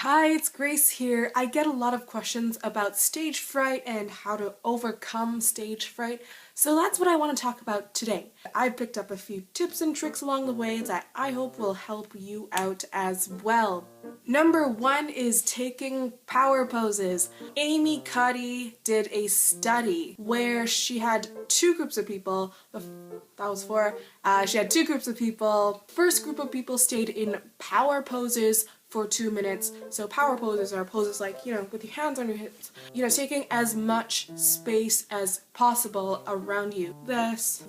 Hi, it's Grace here. I get a lot of questions about stage fright and how to overcome stage fright, so that's what I want to talk about today. I've picked up a few tips and tricks along the way that I hope will help you out as well. Number one is taking power poses. Amy Cuddy did a study where she had two groups of people. She had two groups of people. First group of people stayed in power poses for 2 minutes. So power poses are poses like, with your hands on your hips, taking as much space as possible around you. This.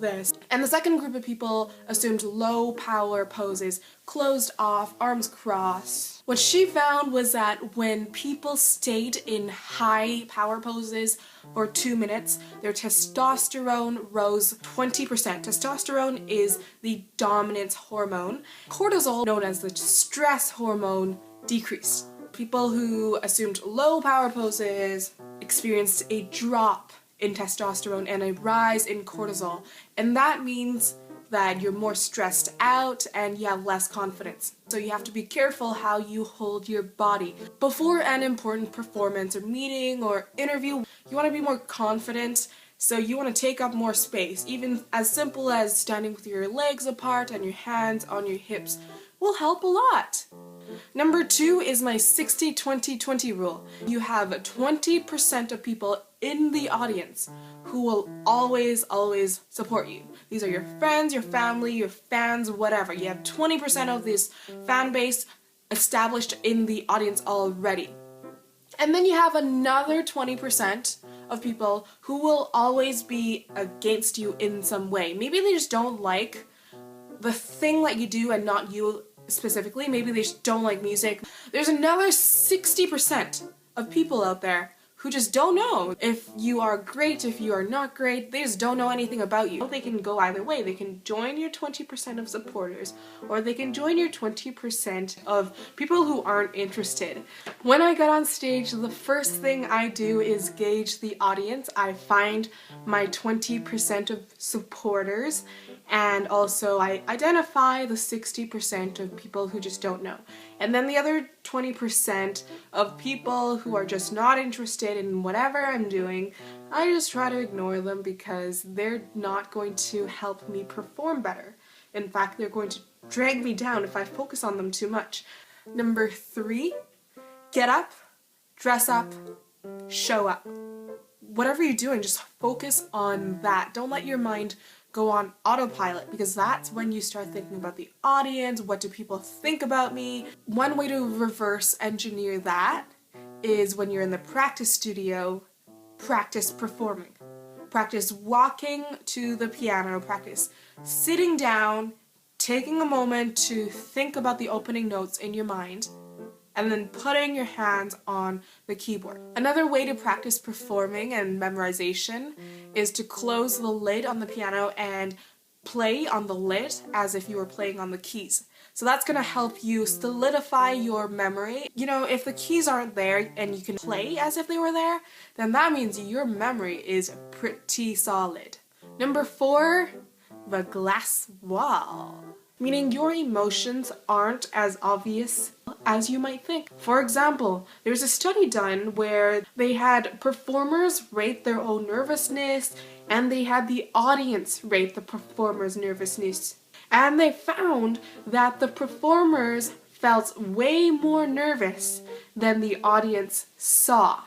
And the second group of people assumed low power poses, closed off, arms crossed. What she found was that when people stayed in high power poses for 2 minutes, their testosterone rose 20%. Testosterone is the dominance hormone. Cortisol, known as the stress hormone, decreased. People who assumed low power poses experienced a drop in testosterone and a rise in cortisol, and that means that you're more stressed out and you have less confidence. So you have to be careful how you hold your body. Before an important performance or meeting or interview, you want to be more confident, so you want to take up more space. Even as simple as standing with your legs apart and your hands on your hips will help a lot. Number two is my 60-20-20 rule. You have 20% of people in the audience who will always support you. These are your friends, your family, your fans, whatever. You have 20% of this fan base established in the audience already. And then you have another 20% of people who will always be against you in some way. Maybe they just don't like the thing that you do and not you specifically. Maybe they just don't like music. There's another 60% of people out there who just don't know if you are great, if you are not great. They just don't know anything about you. They can go either way. They can join your 20% of supporters, or they can join your 20% of people who aren't interested. When I get on stage, the first thing I do is gauge the audience. I find my 20% of supporters, and also I identify the 60% of people who just don't know. And then the other 20% of people who are just not interested in whatever I'm doing, I just try to ignore them because they're not going to help me perform better. In fact, they're going to drag me down if I focus on them too much. Number three, get up, dress up, show up. Whatever you're doing, just focus on that. Don't let your mind go on autopilot, because that's when you start thinking about the audience. What do people think about me? One way to reverse engineer that is when you're in the practice studio, practice performing. Practice walking to the piano, practice sitting down, taking a moment to think about the opening notes in your mind, and then putting your hands on the keyboard. Another way to practice performing and memorization is to close the lid on the piano and play on the lid as if you were playing on the keys. So that's gonna help you solidify your memory. If the keys aren't there and you can play as if they were there, then that means your memory is pretty solid. Number four, the glass wall. Meaning your emotions aren't as obvious as you might think. For example, there's a study done where they had performers rate their own nervousness and they had the audience rate the performer's nervousness. And they found that the performers felt way more nervous than the audience saw.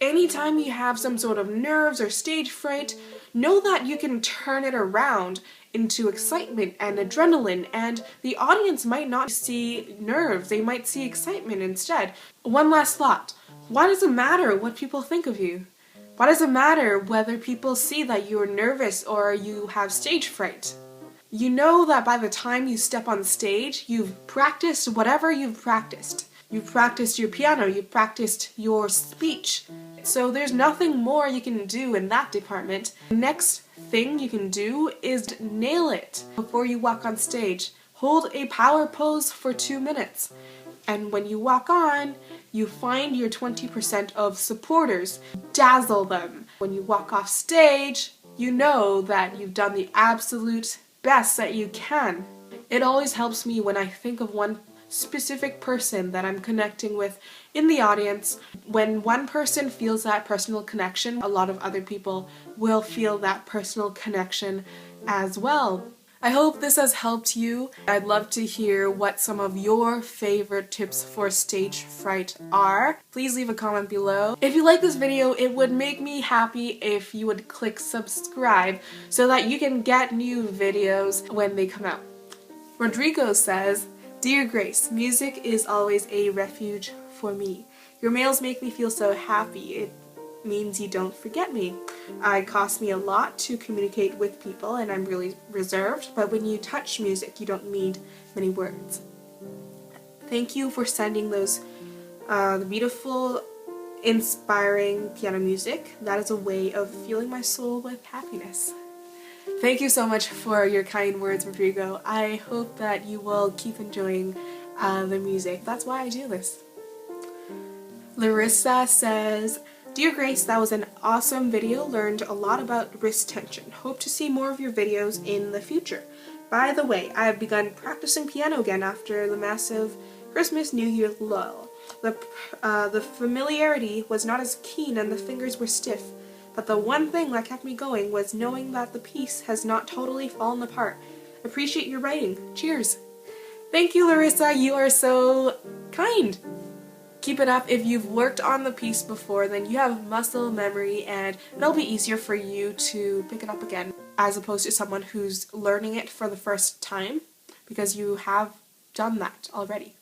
Anytime you have some sort of nerves or stage fright, know that you can turn it around into excitement and adrenaline, and the audience might not see nerves, they might see excitement instead. One last thought. Why does it matter what people think of you? Why does it matter whether people see that you're nervous or you have stage fright? You know that by the time you step on stage, you've practiced whatever you've practiced. You've practiced your piano, you've practiced your speech. So there's nothing more you can do in that department. The next thing you can do is nail it before you walk on stage. Hold a power pose for 2 minutes. And when you walk on, you find your 20% of supporters. Dazzle them. When you walk off stage, you know that you've done the absolute best that you can. It always helps me when I think of one specific person that I'm connecting with in the audience. When one person feels that personal connection, a lot of other people will feel that personal connection as well. I hope this has helped you. I'd love to hear what some of your favorite tips for stage fright are. Please leave a comment below. If you like this video, it would make me happy if you would click subscribe so that you can get new videos when they come out. Rodrigo says, "Dear Grace, music is always a refuge for me. Your mails make me feel so happy. It means you don't forget me. It costs me a lot to communicate with people and I'm really reserved, but when you touch music you don't need many words." Thank you for sending those beautiful, inspiring piano music. That is a way of filling my soul with happiness. Thank you so much for your kind words, Rodrigo. I hope that you will keep enjoying the music. That's why I do this. Larissa says, "Dear Grace, that was an awesome video. Learned a lot about wrist tension. Hope to see more of your videos in the future. By the way, I have begun practicing piano again after the massive Christmas New Year lull. The familiarity was not as keen and the fingers were stiff, but the one thing that kept me going was knowing that the piece has not totally fallen apart. Appreciate your writing. Cheers." Thank you, Larissa. You are so kind. Keep it up. If you've worked on the piece before, then you have muscle memory and it'll be easier for you to pick it up again as opposed to someone who's learning it for the first time because you have done that already.